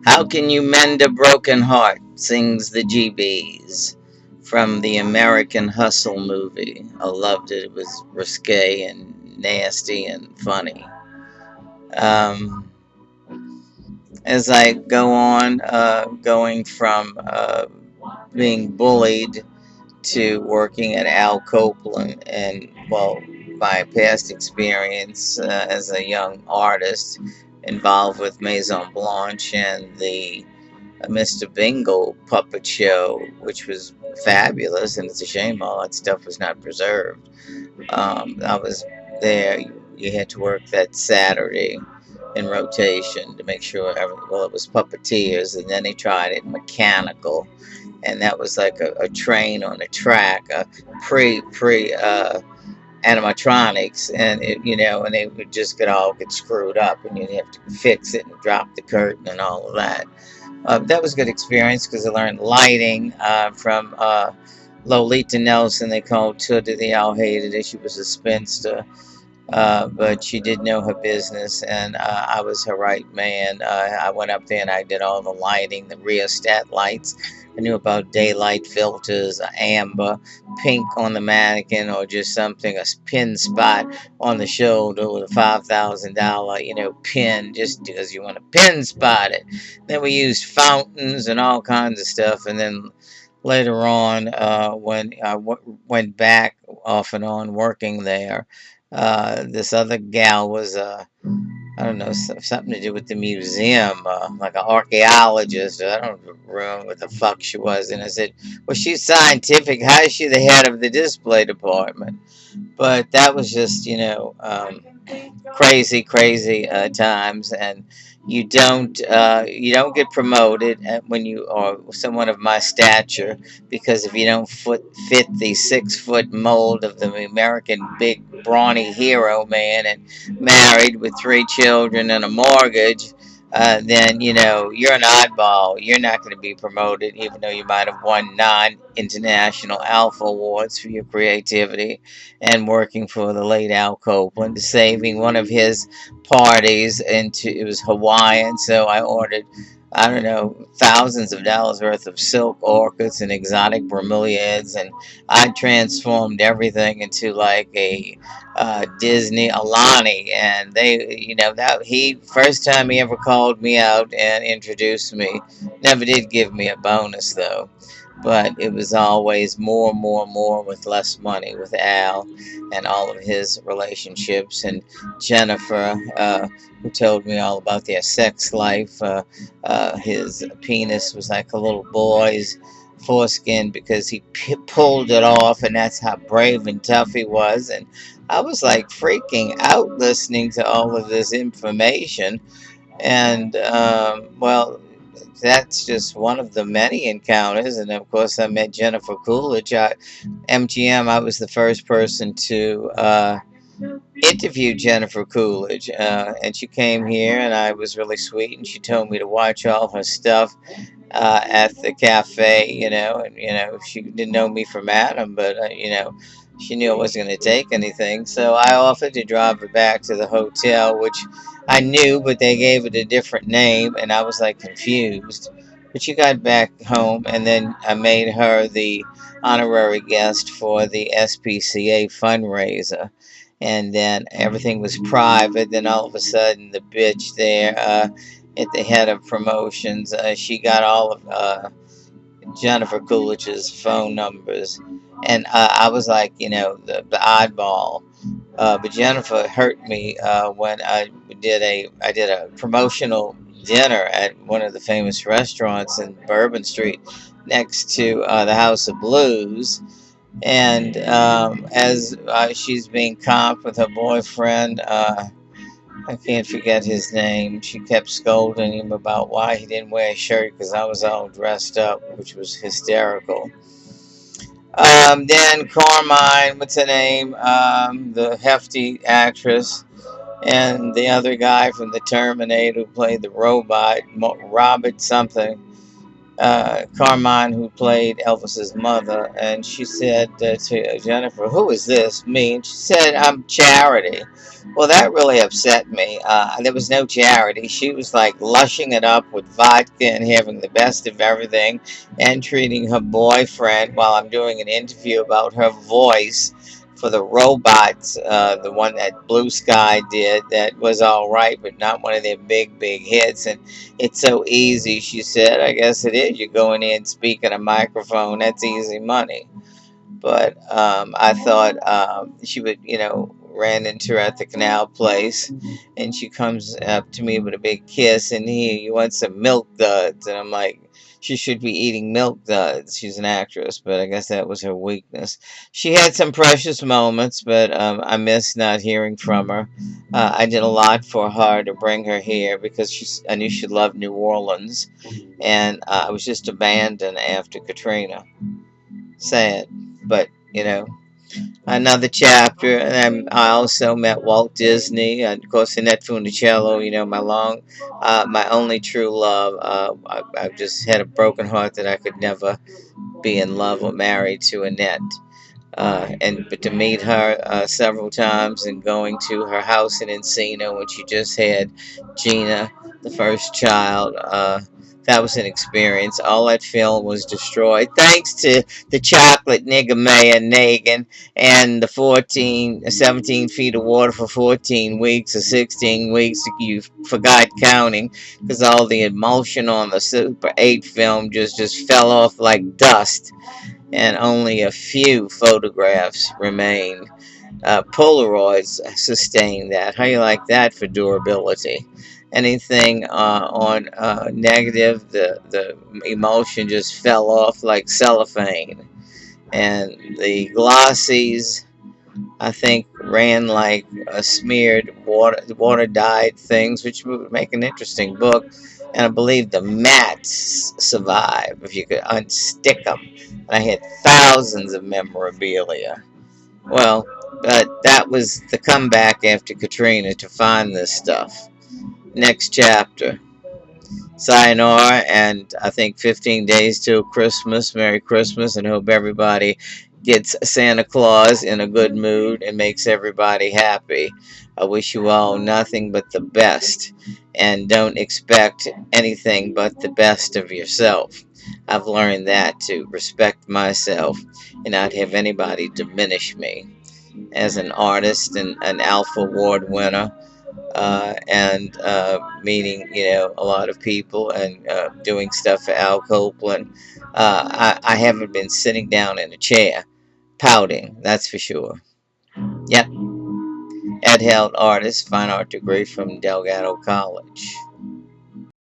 How can you mend a broken heart? Sings the GBs from the American Hustle movie. I loved it. It was risque and nasty and funny. Um, as I go on, going from being bullied to working at Al Copeland, and well, my past experience as a young artist involved with Maison Blanche and the Mr. Bingle puppet show, which was fabulous, and it's a shame all that stuff was not preserved. I was there. You had to work that Saturday in rotation to make sure well, it was puppeteers, and then they tried it mechanical, and that was like a train on a track, pre animatronics, and and they would just get screwed up, and you'd have to fix it and drop the curtain and all of that. That was a good experience because I learned lighting from Lolita Nelson. They called Tuda. They all hated it. She was a spinster, but she did know her business, and I was her right man. I went up there and I did all the lighting, the rheostat lights. I knew about daylight filters, amber, pink on the mannequin, or just something, a pin spot on the shoulder with a $5,000, pin, just because you want to pin spot it. Then we used fountains and all kinds of stuff, and then later on, when I went back off and on working there, this other gal was I don't know, something to do with the museum, like an archaeologist. I don't remember what the fuck she was. And I said, well, she's scientific. How is she the head of the display department? But that was just, crazy, crazy times. And you don't get promoted when you are someone of my stature, because if you don't fit the 6 foot mold of the American big brawny hero man, and married with 3 children and a mortgage, then you're an oddball. You're not going to be promoted, even though you might have won non-international alpha awards for your creativity and working for the late Al Copeland, saving one of his parties into, it was Hawaiian, so I ordered, I don't know, thousands of dollars worth of silk orchids and exotic bromeliads, and I transformed everything into like a Disney Alani. And they, that he first time he ever called me out and introduced me, never did give me a bonus though. But it was always more, more, more with less money with Al and all of his relationships, and Jennifer, who told me all about their sex life. His penis was like a little boy's foreskin because he pulled it off, and that's how brave and tough he was. And I was like freaking out listening to all of this information. And well, that's just one of the many encounters. And of course, I met Jennifer Coolidge. MGM, I was the first person to interview Jennifer Coolidge. And she came here, and I was really sweet. And she told me to watch all her stuff at the cafe, and, she didn't know me from Adam, but, she knew I wasn't going to take anything. So I offered to drive her back to the hotel, which I knew, but they gave it a different name, and I was like confused. But she got back home, and then I made her the honorary guest for the SPCA fundraiser. And then everything was private. Then all of a sudden, the bitch there at the head of promotions, she got all of Jennifer Coolidge's phone numbers. And I was like, the oddball. But Jennifer hurt me when I did a promotional dinner at one of the famous restaurants in Bourbon Street, next to the House of Blues. And as she's being comped with her boyfriend, I can't forget his name. She kept scolding him about why he didn't wear a shirt because I was all dressed up, which was hysterical. Then Carmine, what's her name? The hefty actress, and the other guy from the Terminator who played the robot, Robert something. Carmine, who played Elvis's mother, and she said to Jennifer, "Who is this? Me?" And she said, "I'm Charity." Well, that really upset me. There was no Charity. She was like lushing it up with vodka and having the best of everything, and treating her boyfriend while I'm doing an interview about her voice for the robots, the one that Blue Sky did, that was all right, but not one of their big hits. And it's so easy, she said. I guess it is. You go in there and speak in a microphone. That's easy money. But I thought she would, ran into her at the canal place, and she comes up to me with a big kiss, and here, you want some milk duds? And I'm like, she should be eating milk duds. She's an actress, but I guess that was her weakness. She had some precious moments, but I miss not hearing from her. I did a lot for her to bring her here because I knew she loved New Orleans, and I was just abandoned after Katrina. Sad, but another chapter. And I also met Walt Disney, and of course Annette Funicello. My only true love. I just had a broken heart that I could never be in love or married to Annette. And but to meet her several times and going to her house in Encino when she just had Gina, the first child, that was an experience. All that film was destroyed thanks to the chocolate nigger Mayor Nagin and the 17 feet of water for 14 weeks or 16 weeks. You forgot counting because all the emulsion on the Super 8 film just fell off like dust, and only a few photographs remain. Polaroids sustain that. How you like that for durability? Anything on negative, the emulsion just fell off like cellophane. And the glossies, I think, ran like smeared water dyed things, which would make an interesting book. And I believe the mats survive if you could unstick them. And I had thousands of memorabilia. Well, but that was the comeback after Katrina to find this stuff. Next chapter. Sayonara, and I think 15 days till Christmas. Merry Christmas, and hope everybody gets Santa Claus in a good mood and makes everybody happy. I wish you all nothing but the best, and don't expect anything but the best of yourself. I've learned that, to respect myself and not have anybody diminish me. As an artist and an Alpha Award winner, and meeting a lot of people, and doing stuff for Al Copeland. I haven't been sitting down in a chair pouting, that's for sure. Yep. Ed Held, artist, fine art degree from Delgado College.